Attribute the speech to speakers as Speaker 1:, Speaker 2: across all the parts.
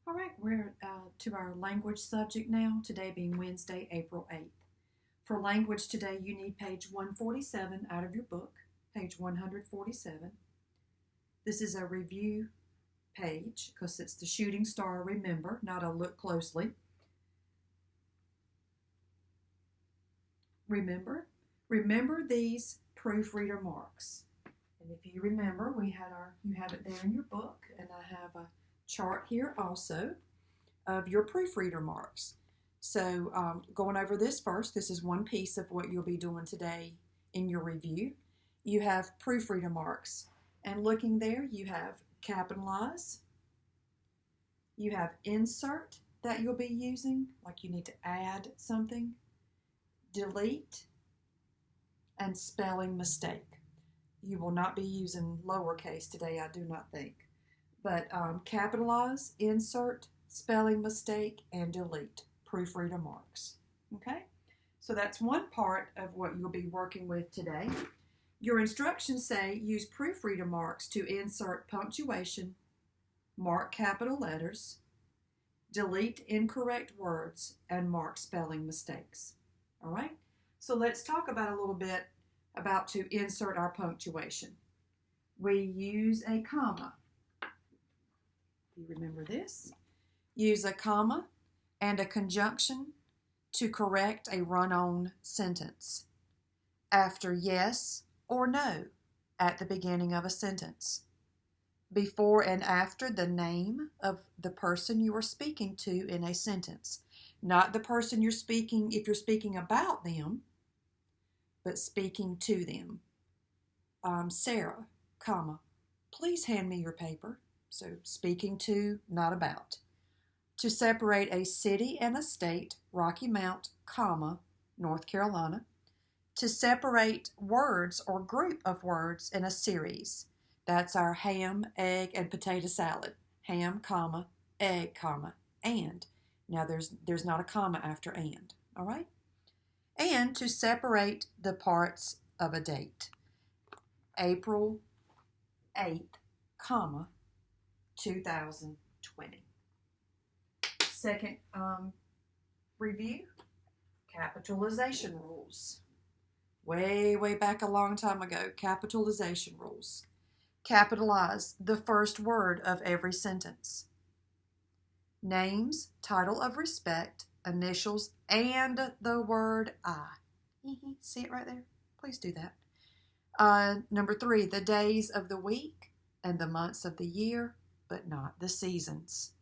Speaker 1: All right, we're to our language subject now, today being Wednesday, April 8th. For language today, you need page 147 out of your book, page 147. This is a review page because it's the shooting star remember, not a look closely. Remember these proofreader marks. And if you remember, you have it there in your book, and I have a chart here also of your proofreader marks. So going over this first, this is one piece of what you'll be doing today in your review. You have proofreader marks, and looking there, you have capitalize, you have insert that you'll be using, like you need to add something, delete, and spelling mistake. You will not be using lowercase today, I do not think. But capitalize, insert, spelling mistake, and delete, proofreader marks. Okay? So that's one part of what you'll be working with today. Your instructions say use proofreader marks to insert punctuation, mark capital letters, delete incorrect words, and mark spelling mistakes. All right? So let's talk about a little bit about to insert our punctuation. We use a comma. You remember this? Use a comma and a conjunction to correct a run-on sentence. After yes or no at the beginning of a sentence. Before and after the name of the person you are speaking to in a sentence. Not the person you're speaking, if you're speaking about them, but speaking to them. Sarah, comma, please hand me your paper. So speaking to, not about. To separate a city and a state, Rocky Mount, comma, North Carolina. To separate words or group of words in a series. That's our ham, egg, and potato salad. Ham, comma, egg, comma, and. Now there's not a comma after and, all right? And to separate the parts of a date. April 8th, comma, 2020. Second review, capitalization rules. Way back a long time ago, capitalization rules. Capitalize the first word of every sentence. Names, title of respect, initials, and the word I. See it right there? Please do that. Number 3, the days of the week and the months of the year, but not the seasons.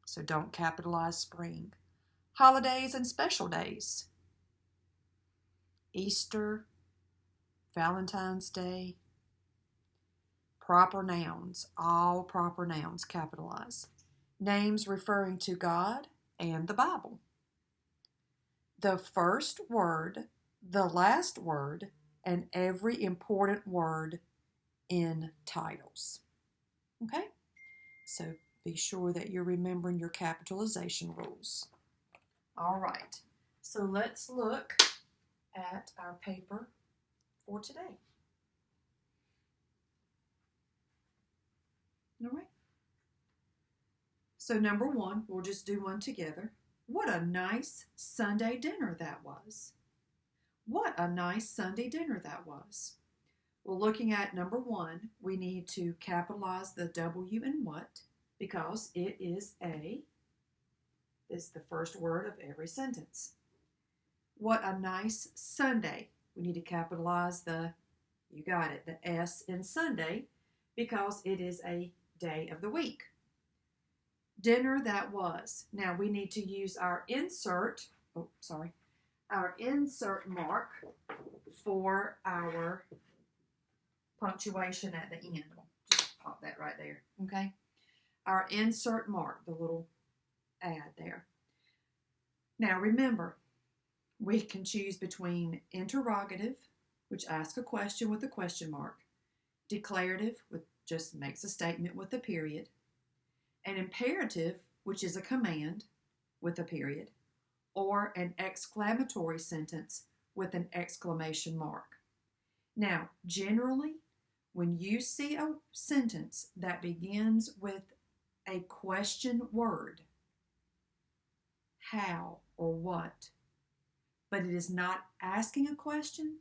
Speaker 1: So don't capitalize spring. Holidays and special days. Easter, Valentine's Day. Proper nouns, all proper nouns capitalize. Names referring to God and the Bible. The first word, the last word, and every important word in titles. Okay? So be sure that you're remembering your capitalization rules. All right. So let's look at our paper for today. All right. So number 1, we'll just do one together. What a nice Sunday dinner that was. What a nice Sunday dinner that was. Well, looking at number 1, we need to capitalize the W in what, because it is the first word of every sentence. What a nice Sunday. We need to capitalize you got it, the S in Sunday, because it is a day of the week. Dinner that was. Now we need to use our insert mark for our punctuation at the end. Just pop that right there, okay? Our insert mark, the little add there. Now remember, we can choose between interrogative, which asks a question with a question mark, declarative, which just makes a statement with a period, an imperative, which is a command with a period, or an exclamatory sentence with an exclamation mark. Now, generally, when you see a sentence that begins with a question word, how, or what, but it is not asking a question.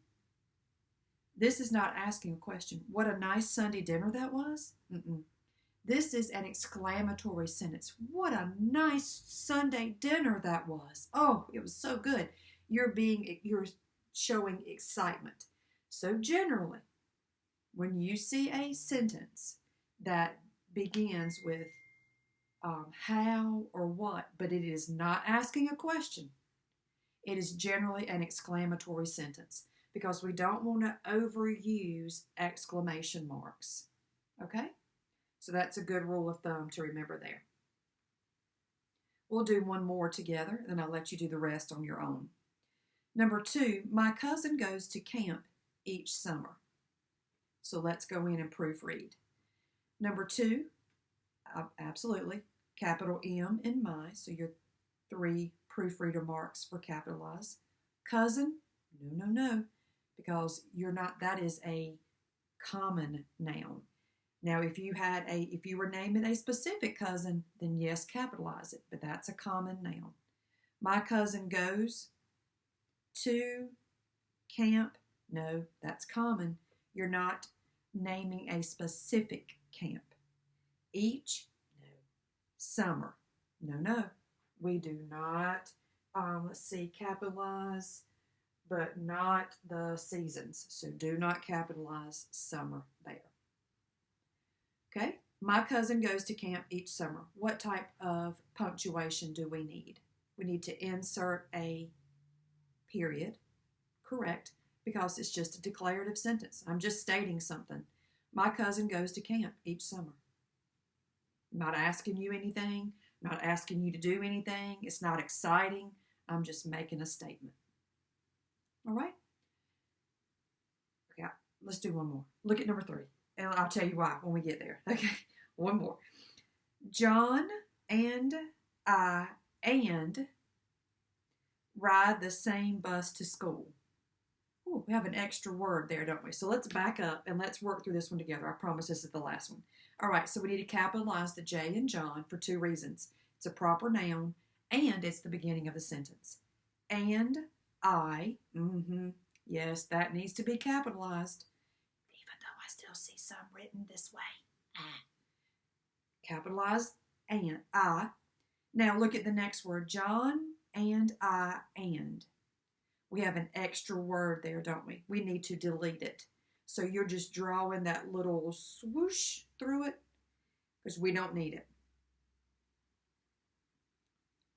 Speaker 1: This is not asking a question. What a nice Sunday dinner that was. Mm-mm. This is an exclamatory sentence. What a nice Sunday dinner that was. Oh, it was so good. You're showing excitement. So generally, when you see a sentence that begins with how or what, but it is not asking a question, it is generally an exclamatory sentence because we don't want to overuse exclamation marks. Okay? So that's a good rule of thumb to remember there. We'll do one more together, and then I'll let you do the rest on your own. Number 2, my cousin goes to camp each summer. So let's go in and proofread. Number 2, absolutely, capital M in my, so your 3 proofreader marks for capitalize. Cousin, no, because that is a common noun. Now, if you were naming a specific cousin, then yes, capitalize it, but that's a common noun. My cousin goes to camp. No, that's common. You're not naming a specific camp. Each, no. Summer, no. We do not, capitalize, but not the seasons. So do not capitalize summer there. Okay, my cousin goes to camp each summer. What type of punctuation do we need? We need to insert a period, correct, because it's just a declarative sentence. I'm just stating something. My cousin goes to camp each summer. I'm not asking you anything, not asking you to do anything. It's not exciting. I'm just making a statement. All right? Okay, let's do one more. Look at number 3. And I'll tell you why when we get there. Okay, one more. John and I ride the same bus to school. Ooh, we have an extra word there, don't we? So let's back up and let's work through this one together. I promise this is the last one. All right, so we need to capitalize the J in John for 2 reasons. It's a proper noun, and it's the beginning of the sentence. And I, yes, that needs to be capitalized. I still see some written this way. Capitalized and I. Now look at the next word. John and I and. We have an extra word there, don't we? We need to delete it. So you're just drawing that little swoosh through it because we don't need it.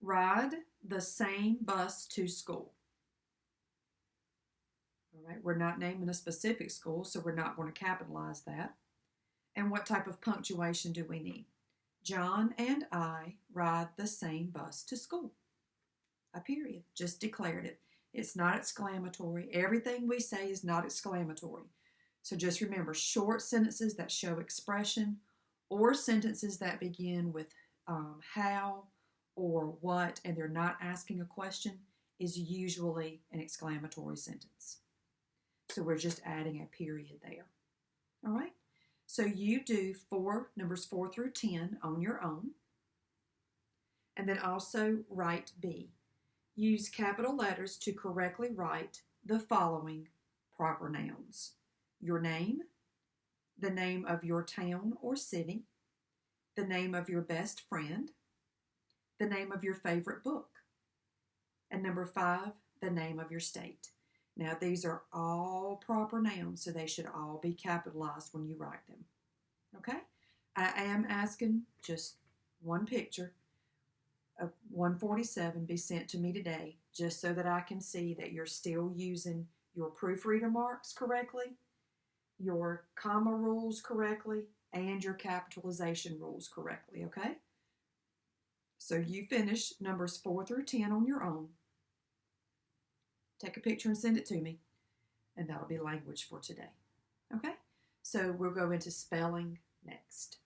Speaker 1: Ride the same bus to school. All right, we're not naming a specific school, so we're not going to capitalize that. And what type of punctuation do we need? John and I ride the same bus to school. A period, just declarative. It's not exclamatory. Everything we say is not exclamatory. So just remember, short sentences that show expression or sentences that begin with how or what, and they're not asking a question, is usually an exclamatory sentence. So we're just adding a period there. All right? So you do numbers 4 through 10 on your own. And then also write B. Use capital letters to correctly write the following proper nouns. Your name, the name of your town or city, the name of your best friend, the name of your favorite book, and number 5, the name of your state. Now, these are all proper nouns, so they should all be capitalized when you write them. Okay? I am asking just one picture of 147 be sent to me today, just so that I can see that you're still using your proofreader marks correctly, your comma rules correctly, and your capitalization rules correctly, okay? So you finish numbers 4 through 10 on your own. Take a picture and send it to me, and that'll be language for today. Okay? So we'll go into spelling next.